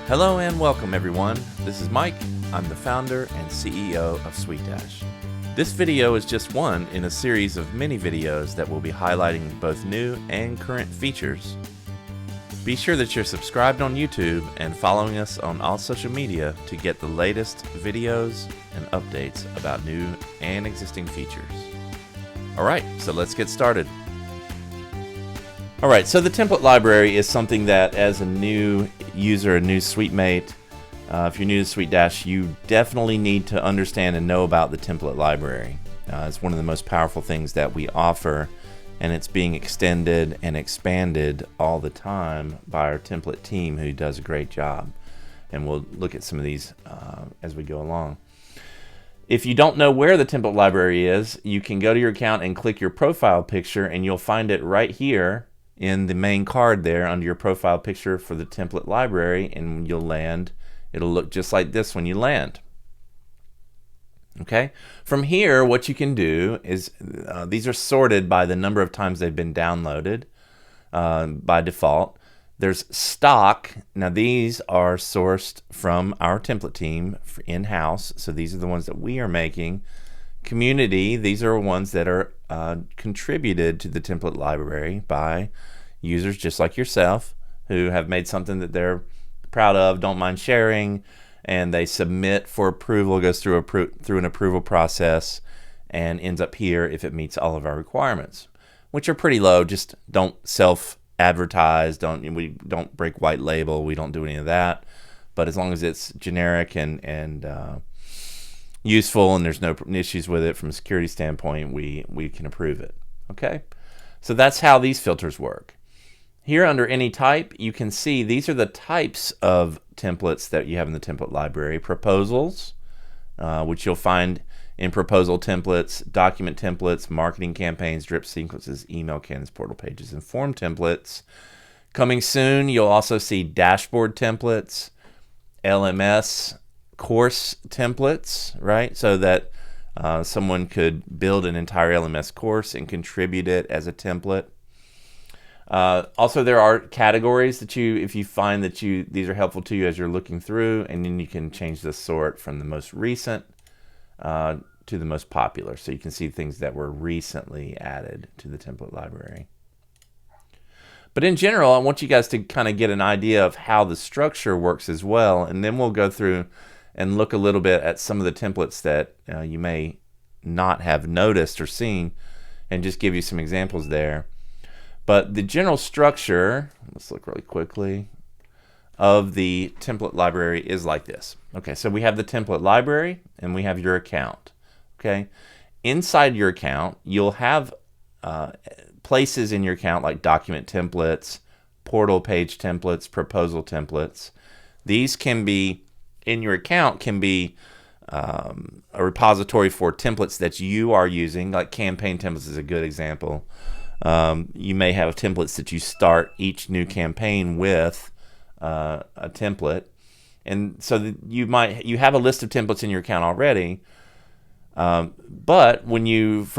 Hello and welcome everyone. This is Mike. I'm the founder and CEO of SweetDash. This video is just one in a series of many videos that will be highlighting both new and current features. Be sure that you're subscribed on YouTube and following us on all social media to get the latest videos and updates about new and existing features. Alright, so let's get started. Alright, so the template library is something that as a new user, a new SweetMate, if you're new to SweetDash, you definitely need to understand and know about the template library. It's one of the most powerful things that we offer, and it's being extended and expanded all the time by our template team, who does a great job. And we'll look at some of these as we go along. If you don't know where the template library is, you can go to your account and click your profile picture, and you'll find it right here in the main card there under your profile picture for the template library, and you'll land. It'll look just like this when you land. Okay, from here what you can do is these are sorted by the number of times they've been downloaded by default. There's stock. Now these are sourced from our template team in-house, so these are the ones that we are making. Community, these are ones that are contributed to the template library by users just like yourself who have made something that they're proud of, don't mind sharing, and they submit for approval, goes through an approval process, and ends up here if it meets all of our requirements, which are pretty low. Just don't self-advertise, we don't break white label, we don't do any of that. But as long as it's generic and useful and there's no issues with it from a security standpoint, we can approve it. Okay, so that's how these filters work. Here under any type, you can see these are the types of templates that you have in the template library. Proposals, which you'll find in proposal templates, document templates, marketing campaigns, drip sequences, email cannons, portal pages, and form templates. Coming soon, you'll also see dashboard templates, LMS course templates, right? So that someone could build an entire LMS course and contribute it as a template. Also, there are categories that if you find that these are helpful to you as you're looking through, and then you can change the sort from the most recent to the most popular. So you can see things that were recently added to the template library. But in general, I want you guys to kind of get an idea of how the structure works as well, and then we'll go through and look a little bit at some of the templates that you may not have noticed or seen, and just give you some examples there. But the general structure, let's look really quickly, of the template library is like this. Okay, so we have the template library and we have your account. Okay, inside your account, you'll have places in your account like document templates, portal page templates, proposal templates. These can be, in your account, can be a repository for templates that you are using, like campaign templates is a good example. You may have templates that you start each new campaign with a template, and so you have a list of templates in your account already. But from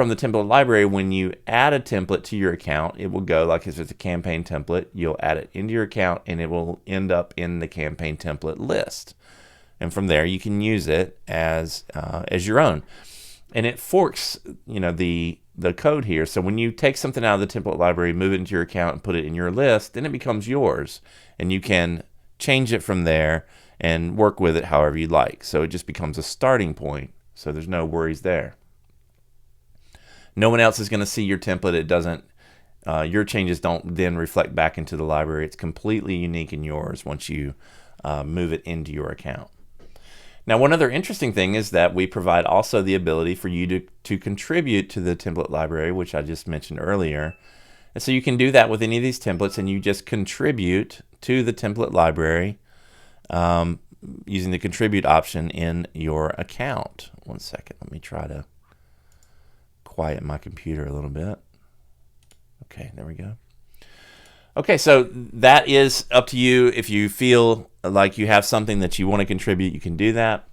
the template library, when you add a template to your account, it will go like if it's a campaign template. You'll add it into your account, and it will end up in the campaign template list. And from there, you can use it as your own. And it forks, the code here. So when you take something out of the template library, move it into your account, and put it in your list, then it becomes yours, and you can change it from there and work with it however you like. So it just becomes a starting point. So there's no worries there. No one else is going to see your template. It doesn't. Your changes don't then reflect back into the library. It's completely unique and yours once you move it into your account. Now, one other interesting thing is that we provide also the ability for you to contribute to the template library, which I just mentioned earlier. And so you can do that with any of these templates, and you just contribute to the template library using the contribute option in your account. One second, let me try to quiet my computer a little bit. Okay, there we go. Okay, so that is up to you. If you feel like you have something that you want to contribute, you can do that.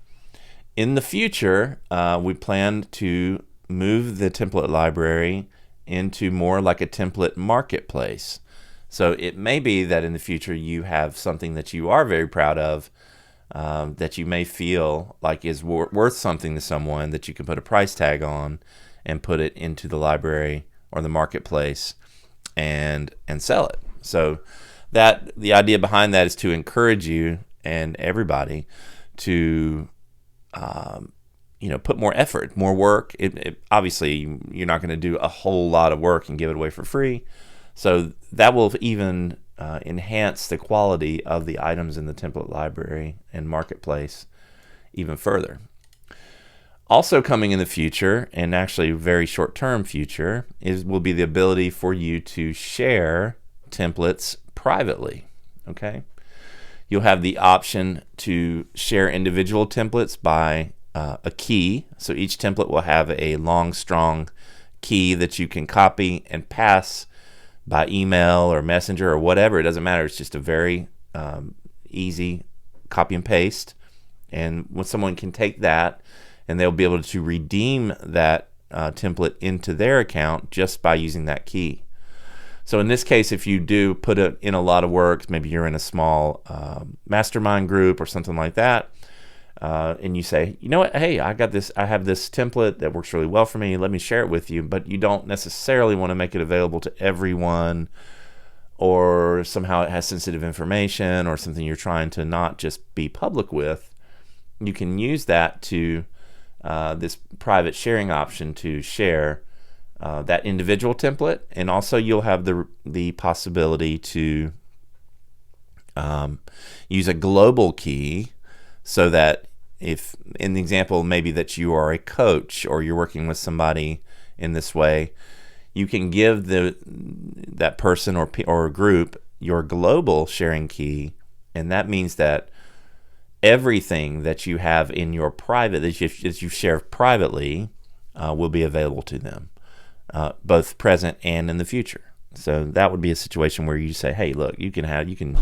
In the future, we plan to move the template library into more like a template marketplace. So it may be that in the future you have something that you are very proud of, that you may feel like is worth something to someone, that you can put a price tag on and put it into the library or the marketplace and sell it. So that the idea behind that is to encourage you and everybody to put more effort, more work. Obviously, you're not going to do a whole lot of work and give it away for free. So that will even enhance the quality of the items in the template library and marketplace even further. Also coming in the future, and actually very short-term future, will be the ability for you to share templates privately. Okay, you'll have the option to share individual templates by a key. So each template will have a long, strong key that you can copy and pass by email or messenger or whatever. It doesn't matter. It's just a very easy copy and paste. And when someone can take that, and they'll be able to redeem that template into their account just by using that key. So in this case, if you do put in a lot of work, maybe you're in a small mastermind group or something like that, and you say, you know what, hey, I have this template that works really well for me, let me share it with you, but you don't necessarily want to make it available to everyone, or somehow it has sensitive information or something you're trying to not just be public with, you can use that to this private sharing option to share that individual template, and also you'll have the possibility to use a global key, so that if, in the example maybe that you are a coach or you're working with somebody in this way, you can give that person or group your global sharing key, and that means that everything that you have in your private, that you share privately, will be available to them, both present and in the future. So that would be a situation where you say, hey, look, you can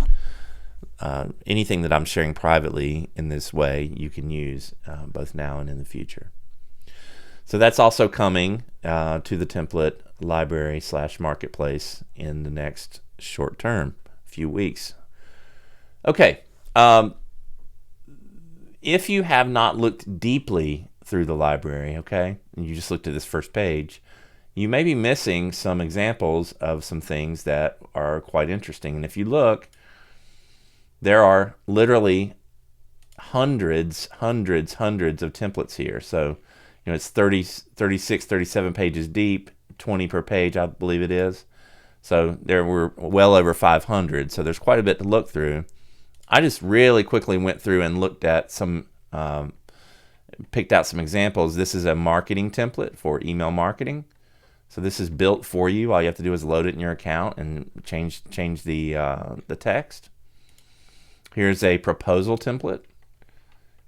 anything that I'm sharing privately in this way, you can use both now and in the future. So that's also coming to the template library / marketplace in the next short term, few weeks. Okay. If you have not looked deeply through the library, okay, and you just looked at this first page, you may be missing some examples of some things that are quite interesting. And if you look, there are literally hundreds of templates here. So, it's 36, 37 pages deep, 20 per page, I believe it is. So there were well over 500. So there's quite a bit to look through. I just really quickly went through and looked at some, picked out some examples. This is a marketing template for email marketing. So this is built for you. All you have to do is load it in your account and change the text. Here's a proposal template.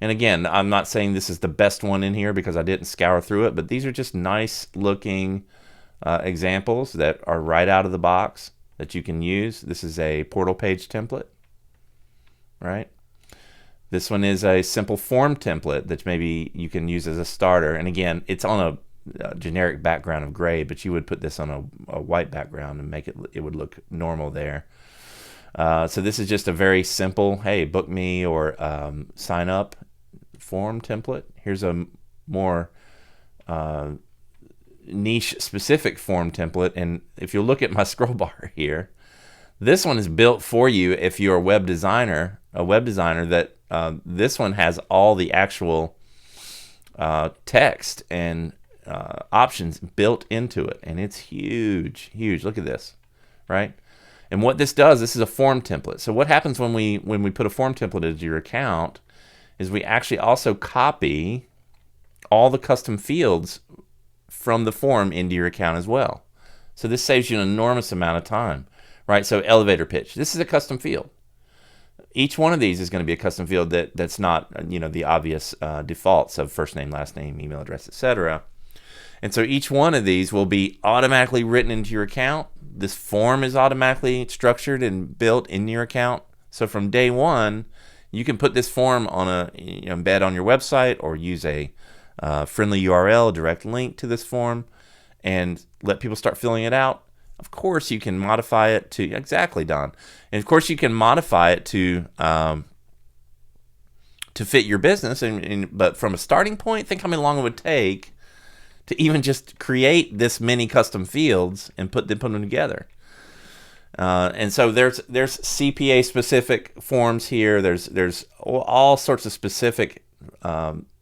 And again, I'm not saying this is the best one in here because I didn't scour through it, but these are just nice looking examples that are right out of the box that you can use. This is a portal page template. Right? This one is a simple form template that maybe you can use as a starter. And again, it's on a generic background of gray, but you would put this on a white background and it would look normal there. So this is just a very simple, hey, book me or sign up form template. Here's a more niche specific form template. And if you look at my scroll bar here, this one is built for you if you're a web designer, that this one has all the actual text and options built into it. And it's huge. Look at this, right? And what this does, this is a form template. So what happens when we put a form template into your account is we actually also copy all the custom fields from the form into your account as well. So this saves you an enormous amount of time. Right, so elevator pitch. This is a custom field. Each one of these is going to be a custom field that's not, the obvious defaults of first name, last name, email address, etc. And so each one of these will be automatically written into your account. This form is automatically structured and built in your account. So from day one, you can put this form on embed on your website, or use a friendly URL, direct link to this form, and let people start filling it out. Of course, you can modify it to, exactly, Don. And of course, you can modify it to fit your business. But from a starting point, think how long it would take to even just create this many custom fields and put them together. And so there's CPA specific forms here. There's all sorts of specific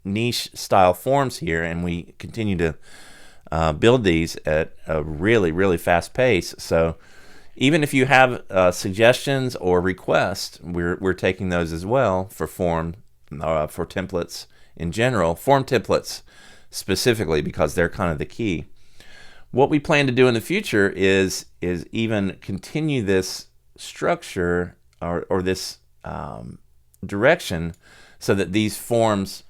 niche style forms here, and we continue to build these at a really, really fast pace. So even if you have suggestions or requests, we're taking those as well for for templates in general, form templates specifically, because they're kind of the key. What we plan to do in the future is even continue this structure or this direction, so that these forms,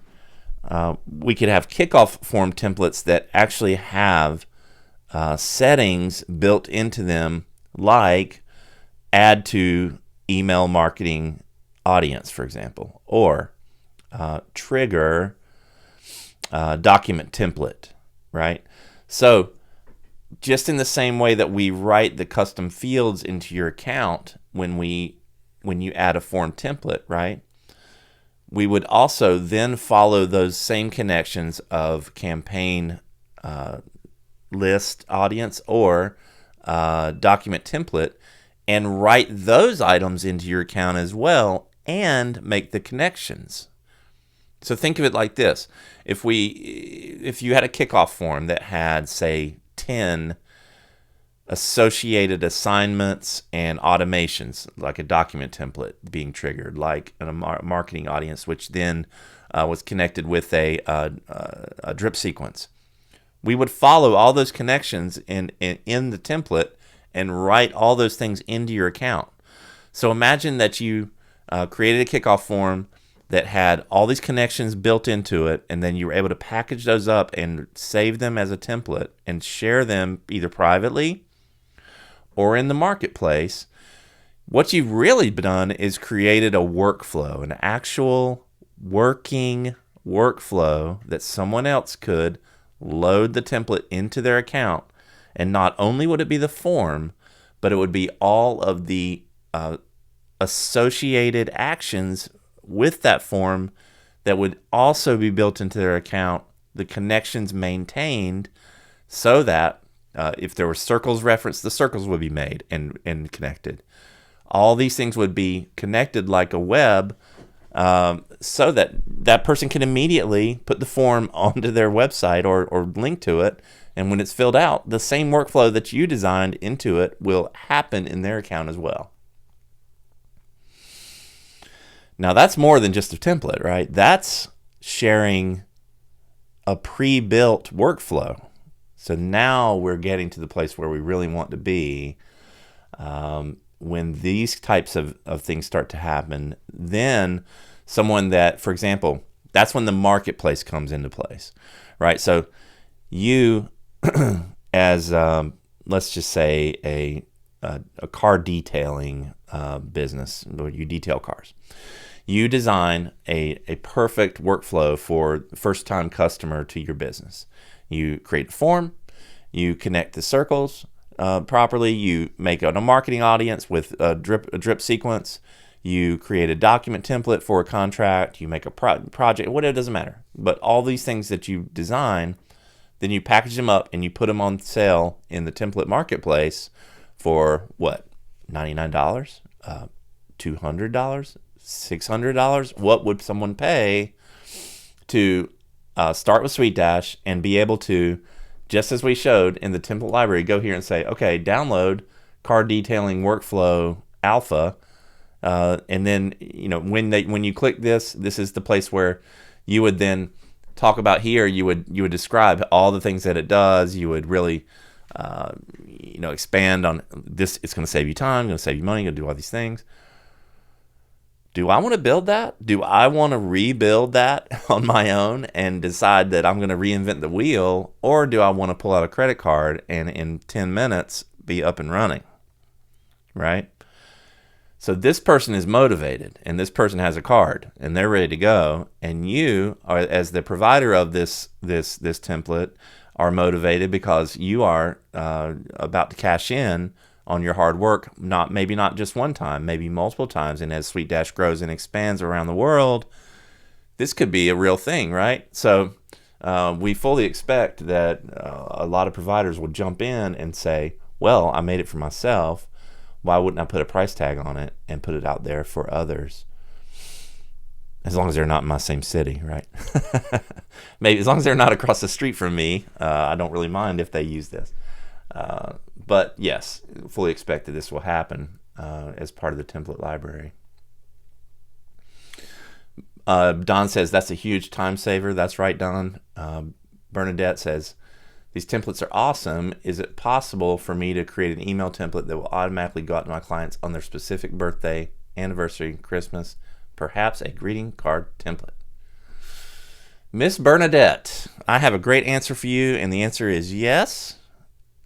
we could have kickoff form templates that actually have settings built into them, like add to email marketing audience, for example, or trigger document template, right? So just in the same way that we write the custom fields into your account when you add a form template, right? We would also then follow those same connections of campaign list audience or document template, and write those items into your account as well, and make the connections. So think of it like this. If you had a kickoff form that had, say, 10 associated assignments and automations, like a document template being triggered, like a marketing audience, which then was connected with a drip sequence, we would follow all those connections in the template and write all those things into your account. So imagine that you created a kickoff form that had all these connections built into it, and then you were able to package those up and save them as a template and share them either privately or in the marketplace. What you've really done is created a workflow, an actual working workflow that someone else could load the template into their account. And not only would it be the form, but it would be all of the associated actions with that form that would also be built into their account, the connections maintained, so that if there were circles referenced, the circles would be made and connected. All these things would be connected like a web, so that that person can immediately put the form onto their website or link to it. And when it's filled out, the same workflow that you designed into it will happen in their account as well. Now, that's more than just a template, right? That's sharing a pre-built workflow. So now we're getting to the place where we really want to be. When these types of things start to happen, then someone that, for example, that's when the marketplace comes into place, right? So you, as let's just say a car detailing business, where you detail cars, you design a perfect workflow for first-time customer to your business. You create a form, you connect the circles properly, you make a marketing audience with a drip sequence, you create a document template for a contract, you make a project, whatever, it doesn't matter. But all these things that you design, then you package them up and you put them on sale in the template marketplace for what? $99? $200? $600? What would someone pay to start with SweetDash and be able to, just as we showed in the template library, go here and say, okay, download car detailing workflow alpha, and then when you click this is the place where you would then talk about here. You would describe all the things that it does. You would really expand on this. It's going to save you time, going to save you money, going to do all these things. Do I want to build that? Do I want to rebuild that on my own and decide that I'm going to reinvent the wheel? Or do I want to pull out a credit card and in 10 minutes be up and running? Right? So this person is motivated, and this person has a card, and they're ready to go. And you, are, as the provider of this template, are motivated because you are about to cash in on your hard work, maybe not just one time, maybe multiple times. And as SweetDash grows and expands around the world, this could be a real thing, right? So we fully expect that a lot of providers will jump in and say, well, I made it for myself. Why wouldn't I put a price tag on it and put it out there for others? As long as they're not in my same city, right? Maybe as long as they're not across the street from me, I don't really mind if they use this. But yes, fully expect that this will happen as part of the template library. Don says that's a huge time saver. That's right, Don. Bernadette says, these templates are awesome. Is it possible for me to create an email template that will automatically go out to my clients on their specific birthday, anniversary, Christmas, perhaps a greeting card template? Miss Bernadette, I have a great answer for you, and the answer is yes.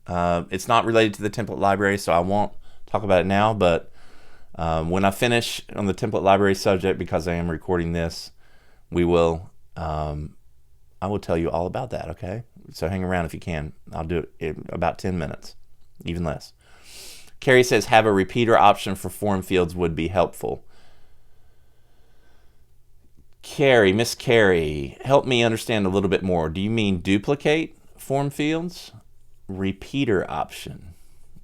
It's not related to the template library, so I won't talk about it now, but when I finish on the template library subject, because I am recording this, I will tell you all about that, okay? So hang around if you can. I'll do it in about 10 minutes, even less. Carrie says, have a repeater option for form fields would be helpful. Miss Carrie, help me understand a little bit more. Do you mean duplicate form fields? Repeater option.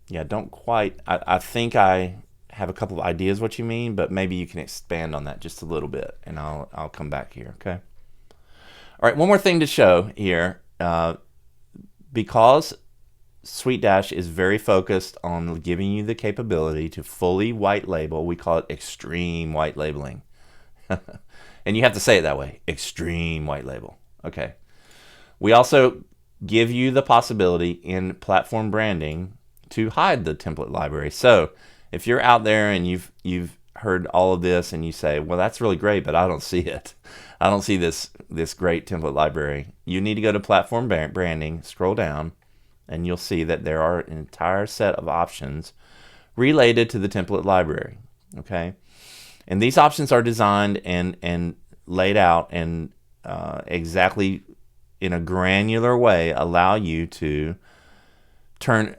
Yeah, don't quite. I think I have a couple of ideas what you mean, but maybe you can expand on that just a little bit, and I'll come back here, okay? All right, one more thing to show here. Because SweetDash is very focused on giving you the capability to fully white label, we call it extreme white labeling. And you have to say it that way, extreme white label. Okay. We also give you the possibility in platform branding to hide the template library. So if you're out there and you've heard all of this and you say, well, that's really great, but I don't see it. I don't see this great template library. You need to go to platform branding, scroll down, and you'll see that there are an entire set of options related to the template library. Okay. And these options are designed and laid out and exactly in a granular way allow you to turn,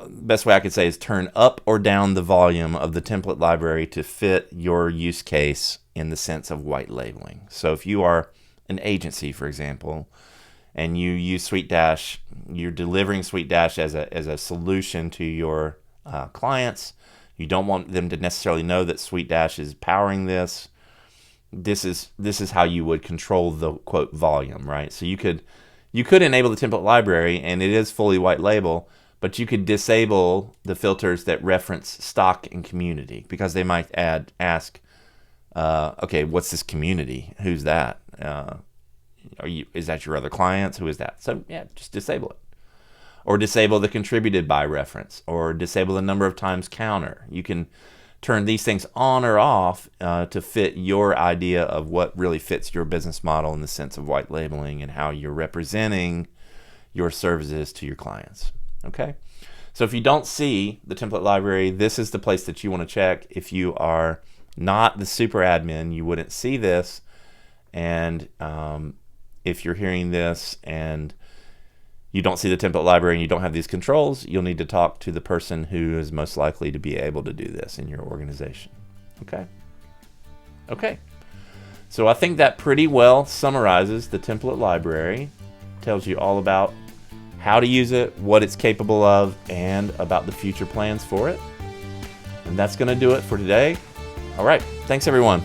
best way I could say is turn up or down the volume of the template library to fit your use case in the sense of white labeling. So if you are an agency, for example, and you use SweetDash, you're delivering SweetDash as a solution to your clients. You don't want them to necessarily know that SweetDash is powering this. This is how you would control the quote volume, right? So you could enable the template library, and it is fully white label, but you could disable the filters that reference stock and community, because they might ask, okay, what's this community? Who's that? Is that your other clients? Who is that? So yeah, just disable it. Or disable the contributed by reference, or disable the number of times counter. You can turn these things on or off to fit your idea of what really fits your business model in the sense of white labeling and how you're representing your services to your clients. Okay? So if you don't see the template library, this is the place that you want to check. If you are not the super admin, you wouldn't see this. And if you're hearing this and you don't see the template library and you don't have these controls, you'll need to talk to the person who is most likely to be able to do this in your organization. Okay? Okay. So I think that pretty well summarizes the template library, tells you all about how to use it, what it's capable of, and about the future plans for it. And that's going to do it for today. All right. Thanks, everyone.